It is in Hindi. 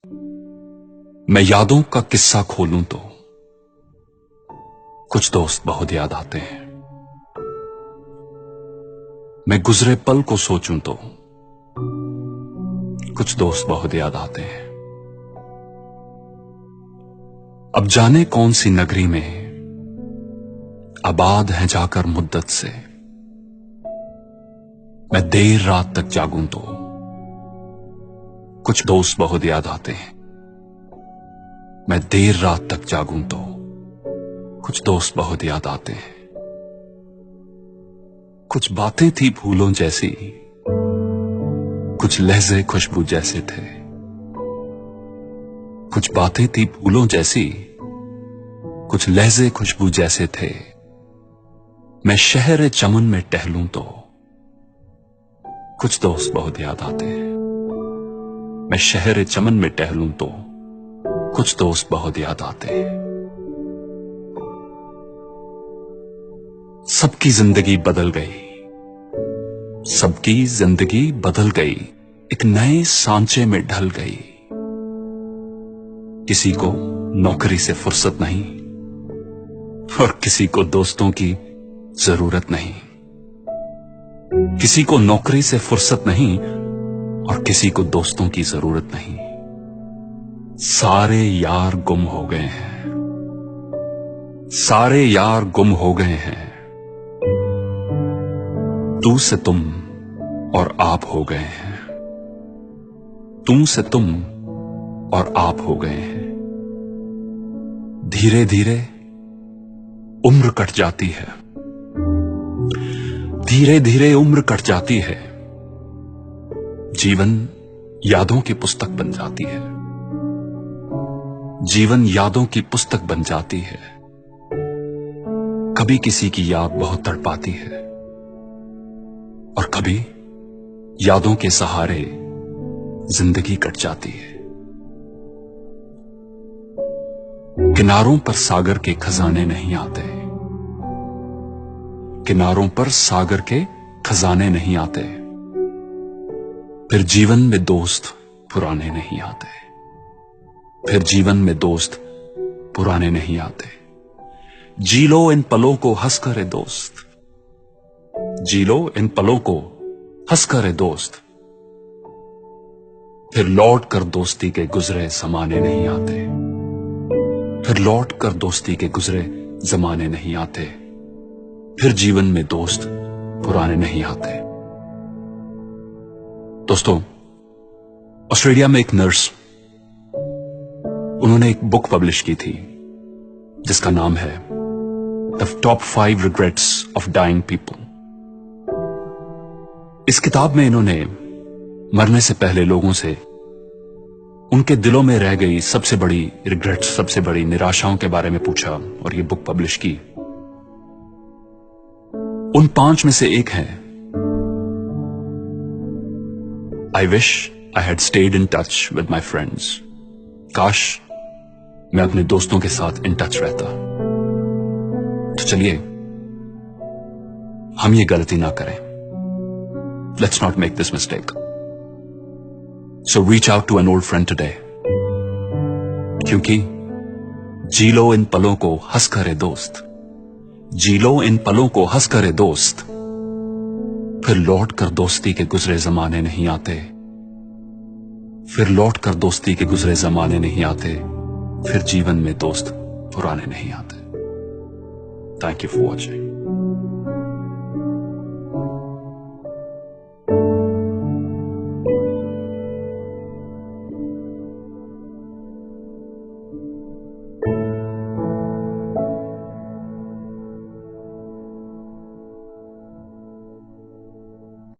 मैं यादों का किस्सा खोलूं तो कुछ दोस्त बहुत याद आते हैं। मैं गुजरे पल को सोचूं तो कुछ दोस्त बहुत याद आते हैं। अब जाने कौन सी नगरी में आबाद हैं जाकर मुद्दत से, मैं देर रात तक जागूं तो कुछ दोस्त बहुत याद आते हैं। मैं देर रात तक जागूं तो कुछ दोस्त बहुत याद आते हैं। कुछ बातें थी फूलों जैसी, कुछ लहजे खुशबू जैसे थे। कुछ बातें थी फूलों जैसी, कुछ लहजे खुशबू जैसे थे। मैं शहर चमन में टहलूं तो कुछ दोस्त बहुत याद आते हैं। मैं शहर चमन में टहलूं तो कुछ दोस्त बहुत याद आते हैं। सबकी जिंदगी बदल गई, सबकी जिंदगी बदल गई, एक नए सांचे में ढल गई। किसी को नौकरी से फुर्सत नहीं और किसी को दोस्तों की जरूरत नहीं। किसी को नौकरी से फुर्सत नहीं और किसी को दोस्तों की जरूरत नहीं। सारे यार गुम हो गए हैं, सारे यार गुम हो गए हैं। तू से तुम और आप हो गए हैं, तू से तुम और आप हो गए हैं। धीरे धीरे उम्र कट जाती है, धीरे धीरे उम्र कट जाती है। जीवन यादों की पुस्तक बन जाती है, जीवन यादों की पुस्तक बन जाती है। कभी किसी की याद बहुत तड़पाती है और कभी यादों के सहारे जिंदगी कट जाती है। किनारों पर सागर के खजाने नहीं आते, किनारों पर सागर के खजाने नहीं आते। फिर जीवन में दोस्त पुराने नहीं आते, फिर जीवन में दोस्त पुराने नहीं आते। जी लो इन पलों को हंसकर ए दोस्त, जी लो इन पलों को हंसकर ए दोस्त। फिर लौट कर दोस्ती के गुजरे जमाने नहीं आते, फिर लौट कर दोस्ती के गुजरे जमाने नहीं आते। फिर जीवन में दोस्त पुराने नहीं आते। दोस्तों, ऑस्ट्रेलिया में एक नर्स, उन्होंने एक बुक पब्लिश की थी जिसका नाम है the top 5 regrets of dying people. इस किताब में इन्होंने मरने से पहले लोगों से उनके दिलों में रह गई सबसे बड़ी रिग्रेट्स, सबसे बड़ी निराशाओं के बारे में पूछा और ये बुक पब्लिश की। उन 5 में से एक है, I wish I had stayed in touch with my friends. काश मैं अपने दोस्तों के साथ इन टच रहता। तो चलिए हम ये गलती ना करें। Let's not make this mistake. So reach out to an old friend today, क्योंकि जी लो इन पलों को हंस करे दोस्त, जी लो इन पलों को हंस करे दोस्त। फिर लौट कर दोस्ती के गुजरे जमाने नहीं आते, फिर लौट कर दोस्ती के गुजरे जमाने नहीं आते। फिर जीवन में दोस्त पुराने नहीं आते। Thank you for watching.